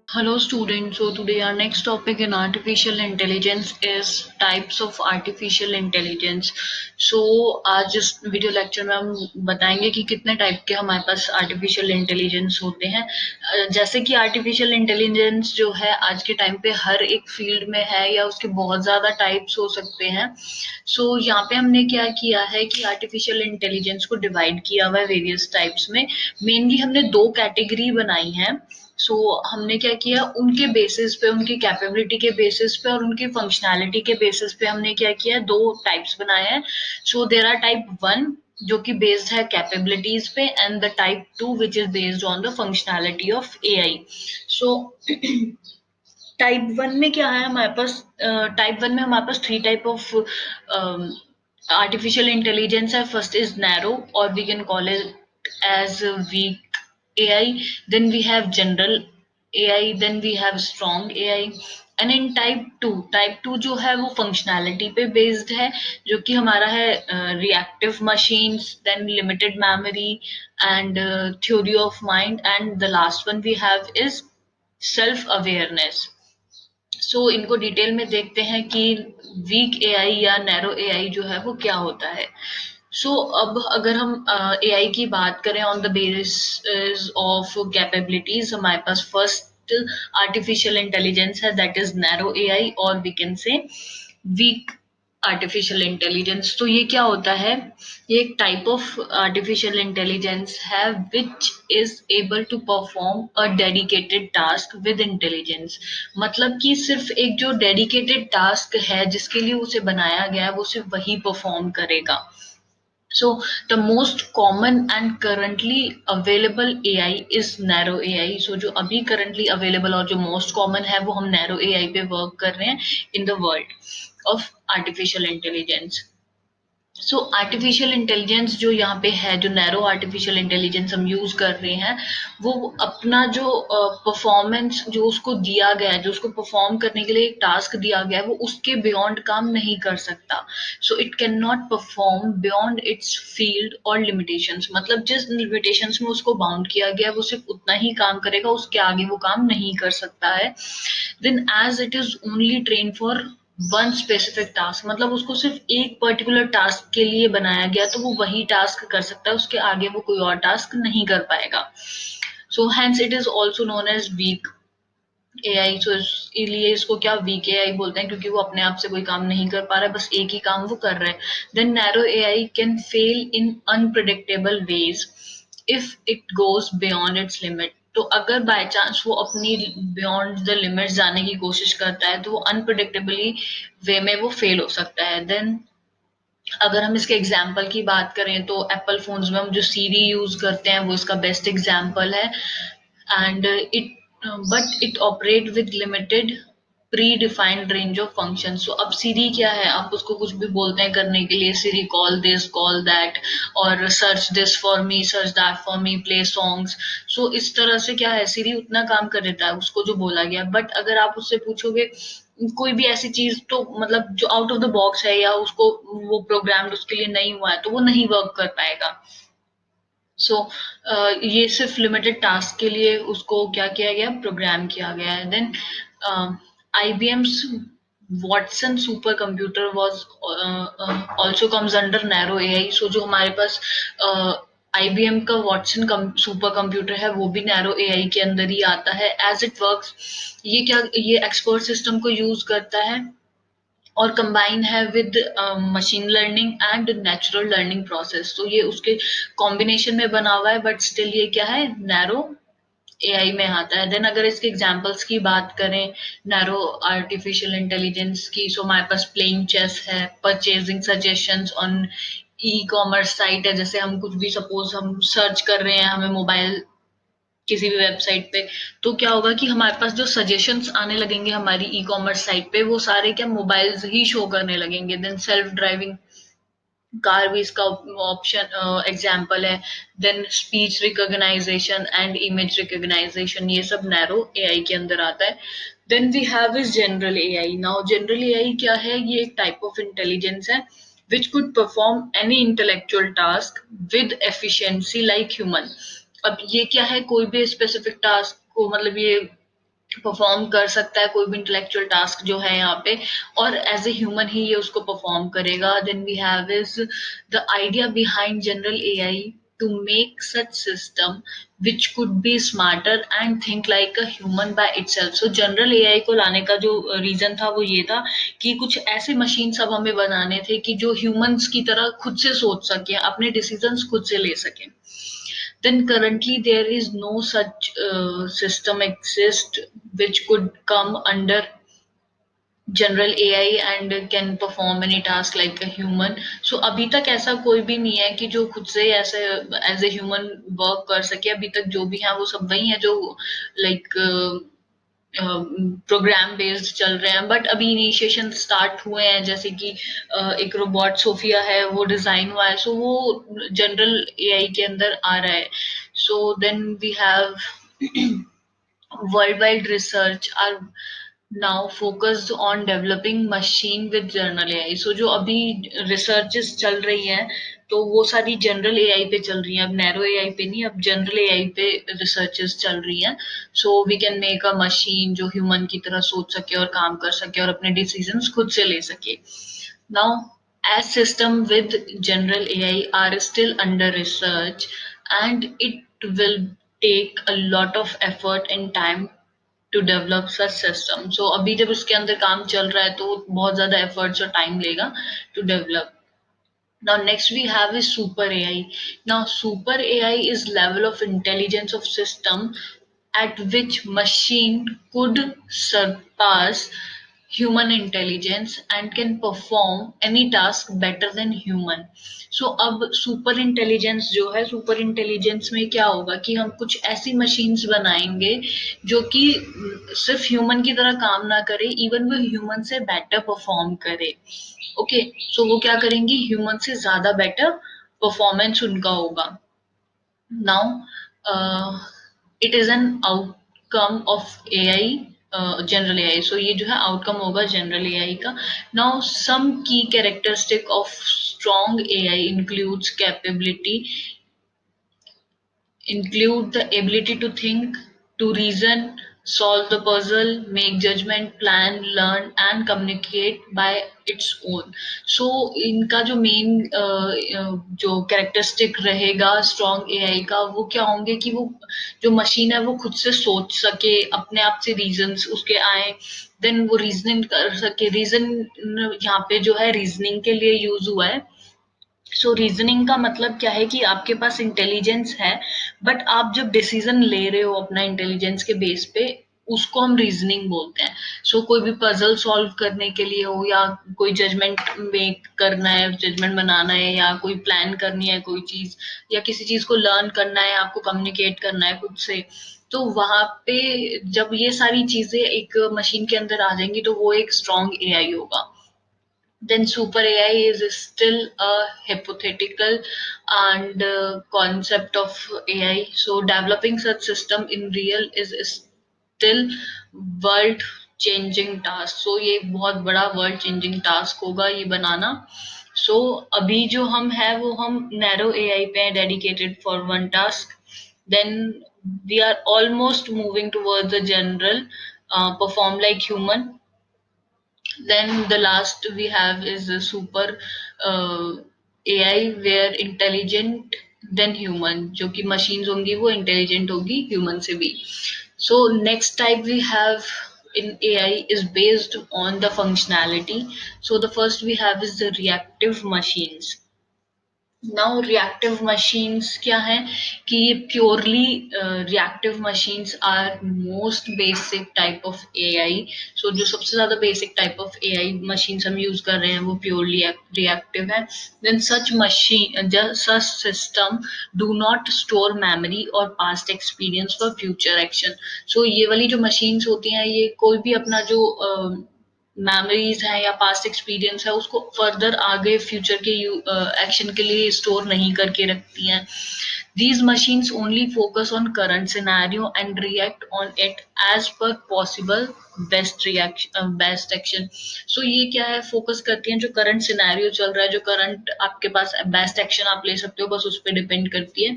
Hello students, so today our next topic in artificial intelligence is types of artificial intelligence. So आज इस video lecture में हम बताएंगे कि कितने टाइप के हमारे पास आर्टिफिशियल इंटेलिजेंस होते हैं। जैसे कि आर्टिफिशियल इंटेलिजेंस जो है आज के टाइम पे हर एक फील्ड में है या उसके बहुत ज़्यादा टाइप्स हो सकते हैं। सो यहाँ पे हमने क्या किया है कि आर्टिफिशियल इंटेलिजेंस को डिवाइड किया हुआ है वेरियस टाइप्स में। मेनली हमने दो कैटेगरी बनाई है। हमने क्या किया, उनके बेसिस पे, उनकी कैपेबिलिटी के बेसिस पे और उनकी फंक्शनैलिटी के बेसिस पे हमने क्या किया, दो टाइप्स बनाए हैं। देयर आर टाइप वन जो कि बेस्ड है कैपेबिलिटीज पे, and the type two which is based on the functionality of AI. So type one में क्या है हमारे पास, टाइप वन में हमारे पास three type of artificial intelligence है. First is narrow, or we can call it as weak AI. Then we have general AI. Then we have strong AI. And in type two जो है वो functionality पे based है, जो कि हमारा है reactive machines, then limited memory and theory of mind, and the last one we have is self awareness. इनको डिटेल में देखते हैं कि वीक एआई या नैरो एआई जो है वो क्या होता है। अब अगर हम एआई की बात करें on the basis of capabilities, हमारे पास फर्स्ट आर्टिफिशियल इंटेलिजेंस है, दैट इज नैरो एआई, और we can say weak artificial intelligence. तो ये क्या होता है, ये एक टाइप ऑफ आर्टिफिशियल इंटेलिजेंस है which is able to perform a dedicated task with intelligence. मतलब कि सिर्फ एक जो डेडिकेटेड टास्क है जिसके लिए उसे बनाया गया है वो सिर्फ वही परफॉर्म करेगा। So the most common and currently available AI is narrow AI. जो अभी currently available और जो most common है वो हम narrow AI पे work कर रहे हैं in the world of artificial intelligence. Artificial intelligence जो यहाँ पे है, जो नैरो आर्टिफिशियल इंटेलिजेंस हम यूज कर रहे हैं, वो अपना जो परफॉर्मेंस जो उसको दिया गया है, जो उसको परफॉर्म करने के लिए एक टास्क दिया गया है, वो उसके बियॉन्ड काम नहीं कर सकता। It can not perform beyond it's field और लिमिटेशंस। मतलब जिस लिमिटेशंस में उसको बाउंड किया गया है वो सिर्फ उतना ही काम करेगा, उसके आगे वो काम नहीं कर सकता है। Then as it is only train for one specific task, मतलब उसको सिर्फ एक पर्टिकुलर टास्क के लिए बनाया गया तो वो वही टास्क कर सकता है, उसके आगे वो कोई और टास्क नहीं कर पाएगा। Hence it is also known as weak AI. इसलिए इसको क्या वीक एआई बोलते हैं, क्योंकि वो अपने आप से कोई काम नहीं कर पा रहा है, बस एक ही काम वो कर रहा है। Then narrow AI can fail in unpredictable ways if it goes beyond its limit. तो अगर बाय चांस वो अपनी बियॉन्ड द लिमिट जाने की कोशिश करता है तो वो अनप्रिडिक्टेबली वे में वो फेल हो सकता है। देन अगर हम इसके एग्जाम्पल की बात करें तो एप्पल फोन्स में हम जो सीरी यूज करते हैं वो इसका बेस्ट एग्जाम्पल है। And it but it operate with limited pre defined range of function. अब सीरी क्या है, आप उसको कुछ भी बोलते हैं करने के लिए, सीरी कॉल दिस कॉल दैट, और search this for me, search that for me, play songs. इस तरह से क्या है, सीरी उतना काम कर देता है उसको जो बोला गया। बट अगर आप उससे पूछोगे कोई भी ऐसी चीज, तो मतलब जो आउट ऑफ द बॉक्स है या उसको वो प्रोग्राम्ड उसके लिए नहीं हुआ है, तो वो नहीं वर्क कर पाएगा। सो ये सिर्फ लिमिटेड टास्क के लिए उसको क्या किया गया, प्रोग्राम किया गया है। Then IBM's Watson super computer was also comes under narrow AI. जो हमारे पास IBM का वॉटसन सुपर कंप्यूटर है वो भी नैरो एआई के अंदर ही आता है। एज इट वर्क्स, ये एक्सपर्ट सिस्टम को यूज करता है और कंबाइन है with machine learning and natural learning process. ये उसके कॉम्बिनेशन में बना हुआ है, बट स्टिल ये क्या है, नैरो एआई में आता है। देन अगर इसके एग्जांपल्स की बात करें नैरो आर्टिफिशियल इंटेलिजेंस की, हमारे पास प्लेइंग चेस है, purchasing suggestions on e commerce site है। जैसे हम कुछ भी, सपोज हम सर्च कर रहे हैं, हमें मोबाइल किसी भी वेबसाइट पे, तो क्या होगा कि हमारे पास जो सजेशंस आने लगेंगे हमारी ई कॉमर्स साइट पे, वो सारे क्या मोबाइल्स ही शो करने लगेंगे। देन सेल्फ ड्राइविंग कार भी इसका ऑप्शन एग्जाम्पल है। Then speech recognization and image recognization, ये सब नैरो एआई के अंदर आता है। Then we have is general AI. Now general AI क्या है, ये एक टाइप ऑफ इंटेलिजेंस है which could perform any intellectual task with efficiency like human। अब ये क्या है, कोई भी स्पेसिफिक टास्क को, मतलब ये परफॉर्म कर सकता है कोई भी इंटेलेक्चुअल टास्क जो है यहाँ पे, और एज ए ह्यूमन ही ये उसको परफॉर्म करेगा. Then we have is the idea behind general AI to make such system which could be smarter and think like a human by itself. So general AI को लाने का जो reason था वो ये था कि कुछ ऐसे मशीन सब हमें बनाने थे कि जो ह्यूमंस की तरह खुद से सोच सके, अपने डिसीजंस खुद से ले सके. Then currently there is no such system exist which could come under general AI and can perform any task like a human. So अभी तक ऐसा कोई भी नहीं है कि जो खुद से ऐसे एज ए ह्यूमन वर्क कर सके. अभी तक जो भी है वो सब वही है जो लाइक प्रोग्राम बेस्ड चल रहे हैं. बट अभी इनिशिएशन स्टार्ट हुए हैं, जैसे कि एक रोबोट सोफिया है वो डिजाइन हुआ है, सो वो जनरल एआई के अंदर आ रहा है. So then we have worldwide research are now focused on developing machine with general AI. So जो अभी researches चल रही हैं तो वो सारी जनरल एआई पे चल रही हैं, अब नैरो एआई पे नहीं, अब जनरल एआई पे रिसर्चेस चल रही हैं. So we can make a machine जो ह्यूमन की तरह सोच सके और काम कर सके और अपने डिसीजंस खुद से ले सके. Now as system with general AI are still under research, and it will take a lot of effort and time to develop such system. So अभी जब इसके अंदर काम चल रहा है तो बहुत ज्यादा efforts और time लेगा to develop. Now next we have is super AI. Now super AI is level of intelligence of system at which machine could surpass human intelligence and can perform any task better than human. So अब super intelligence जो है, super intelligence में क्या होगा कि हम कुछ ऐसी मशीन्स बनाएंगे जो कि सिर्फ ह्यूमन की तरह काम ना करे, इवन वो ह्यूमन से बेटर परफॉर्म करे. ओके, सो वो क्या करेंगी, ह्यूमन से ज्यादा बेटर परफॉर्मेंस उनका होगा. Now it is an outcome of AI, general AI. So ये जो है आउटकम होगा जनरल एआई का. नाउ सम की characteristic of strong AI includes capability, include the ability to think, to reason, solve the puzzle, make judgment, plan, learn, and communicate by its own. So इनका जो main जो characteristic रहेगा strong AI का वो क्या होंगे कि वो जो मशीन है वो खुद से सोच सके, अपने आप से रीजंस उसके आए, देन वो रीजनिंग कर सके. रीजन यहाँ पे जो है रीजनिंग के लिए यूज हुआ है. सो रीजनिंग का मतलब क्या है कि आपके पास इंटेलिजेंस है, बट आप जब डिसीजन ले रहे हो अपना इंटेलिजेंस के बेस पे, उसको हम रीजनिंग बोलते हैं. सो कोई भी पजल सॉल्व करने के लिए हो, या कोई जजमेंट मेक करना है, जजमेंट बनाना है, या कोई प्लान करनी है कोई चीज, या किसी चीज को लर्न करना है, आपको कम्युनिकेट करना है खुद से, तो वहां पे जब ये सारी चीजें एक मशीन के अंदर आ जाएंगी तो वो एक स्ट्रॉन्ग एआई होगा. Then super AI is still a hypothetical and concept of AI. So developing such system in real is still world changing task. So ये बहुत बड़ा world changing task होगा ये बनाना. So अभी जो हम है वो हम narrow AI पे हैं, dedicated for one task. Then we are almost moving towards the general, perform like human. Then the last we have is a super AI where intelligent than human, जो कि machines होंगी वो intelligent होगी human से भी. So next type we have in AI is based on the functionality. So the first we have is the reactive machines. Now reactive machines क्या हैं कि ये purely reactive machines are most basic type of AI. So जो सबसे ज्यादा basic type of AI machines हम use कर रहे हैं वो प्योरली रिएक्टिव है. Then such machine such system do not store memory और past experience for future action. So ये वाली जो मशीन्स होती हैं ये कोई भी अपना जो मेमोरीज है या पास्ट एक्सपीरियंस है उसको फर्दर आगे फ्यूचर के एक्शन के लिए स्टोर नहीं करके रखती हैं. These machines only focus on current scenario and react on it as per possible best action. So ये क्या है, फोकस करती हैं जो करंट सिनेरियो चल रहा है, जो करंट आपके पास बेस्ट एक्शन आप ले सकते हो, बस उस पर डिपेंड करती है.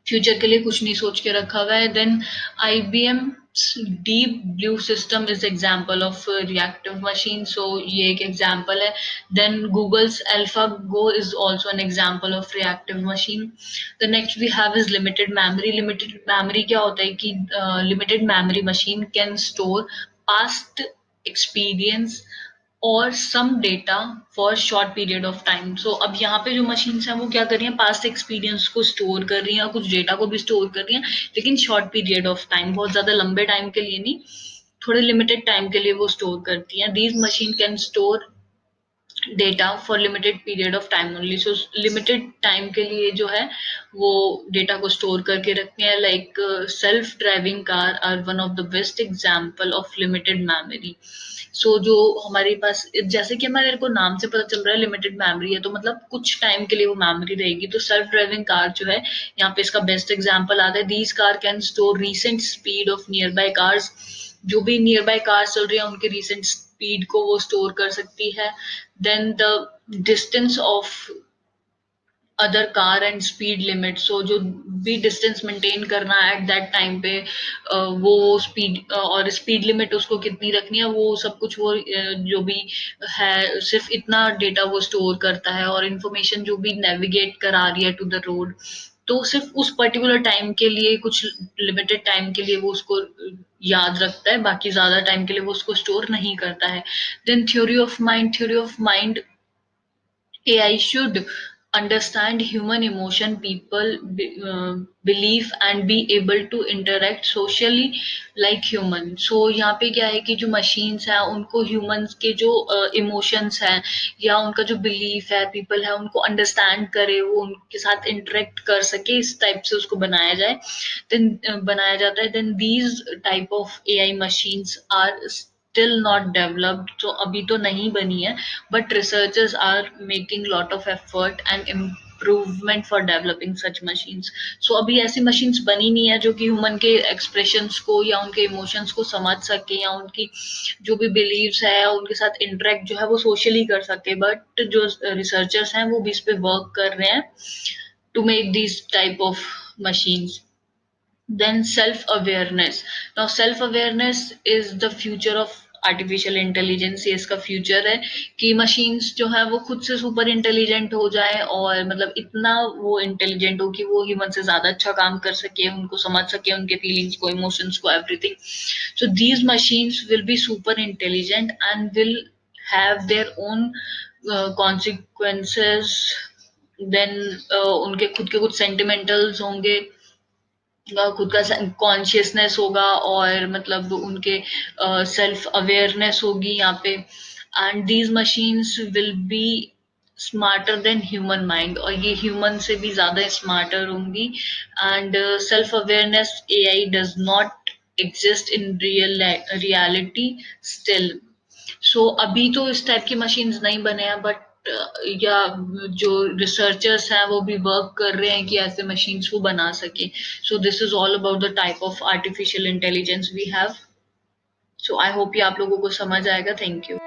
फ्यूचर के लिए कुछ नहीं सोच के रखा हुआ है. Then IBM Deep Blue system is example of reactive machine, so ये एक एग्जांपल है. Then Google's AlphaGo is also an example of reactive machine. The next we have is limited memory. Limited memory क्या होता है कि limited memory machine can store past experience और some data for short period of time. So अब यहाँ पे जो machines हैं वो क्या कर रही हैं, पास्ट एक्सपीरियंस को स्टोर कर रही हैं और कुछ डेटा को भी स्टोर कर रही हैं, लेकिन शॉर्ट पीरियड ऑफ टाइम, बहुत ज्यादा लंबे टाइम के लिए नहीं, थोड़े लिमिटेड टाइम के लिए वो स्टोर करती हैं. These machine can store data for limited period of time only. So limited time के लिए जो है वो डेटा को स्टोर करके रखते हैं. Like self driving car are one of the best example of limited memory. So जो हमारे पास, जैसे कि हमारे को नाम से पता चल रहा है लिमिटेड मेमोरी है, तो मतलब कुछ टाइम के लिए वो मेमोरी रहेगी. तो सेल्फ ड्राइविंग कार जो है यहाँ पे इसका बेस्ट एग्जाम्पल आता है. These car can store recent speed of near by cars. जो भी नियर बाय कार्स चल रही है उनके रिसेंट स्पीड को वो स्टोर कर सकती है. Then the distance of other car and speed limit. So जो भी डिस्टेंस मेंटेन करना है एट दैट टाइम पे, वो स्पीड और स्पीड लिमिट उसको कितनी रखनी है, वो सब कुछ वो जो भी है सिर्फ इतना डेटा वो स्टोर करता है. और इन्फॉर्मेशन जो भी नेविगेट करा रही है टू द रोड, तो सिर्फ उस पर्टिकुलर टाइम के लिए, कुछ लिमिटेड टाइम के लिए वो उसको याद रखता है, बाकी ज्यादा टाइम के लिए वो उसको स्टोर नहीं करता है. Then theory of mind. Theory of mind, AI should understand human emotion, people belief and be able to interact socially like human. So यहाँ पे क्या है कि जो machines हैं उनको humans के जो emotions हैं या उनका जो belief है, people है, उनको understand करे, वो उनके साथ interact कर सके, इस type से उसको बनाया जाए, then बनाया जाता है. Then these type of AI machines are still not developed, तो अभी तो नहीं बनी है, but researchers are making lot of effort and improvement for developing such machines. So अभी ऐसी machines बनी नहीं है जो कि human के expressions को या उनके emotions को समझ सके, या उनकी जो भी beliefs है उनके साथ interact जो है वो socially कर सके. But जो researchers हैं वो भी इस पे work कर रहे हैं to make these type of machines. Then self awareness. Now self awareness is the future of artificial intelligence. ये इसका फ्यूचर है कि मशीन्स जो है वो खुद से सुपर इंटेलिजेंट हो जाए, और मतलब इतना वो इंटेलिजेंट हो कि वो ह्यूमन से ज्यादा अच्छा काम कर सके, उनको समझ सके, उनके फीलिंग्स को, इमोशंस को, everything. So these machines will be super intelligent and will have their own consequences. Then उनके खुद के कुछ सेंटिमेंटल्स होंगे, खुद का कॉन्शियसनेस होगा, और मतलब उनके सेल्फ अवेयरनेस होगी यहाँ पे. And these machines will be smarter than human mind, और ये ह्यूमन से भी ज्यादा स्मार्टर होंगी. And self awareness AI does not exist in reality still. So अभी तो इस टाइप की मशीन्स नहीं बने हैं, बट या जो रिसर्चर्स हैं वो भी वर्क कर रहे हैं कि ऐसे मशीन्स वो बना सके. So this is all about the type of artificial intelligence we have. So I hope ये आप लोगों को समझ आएगा. Thank you.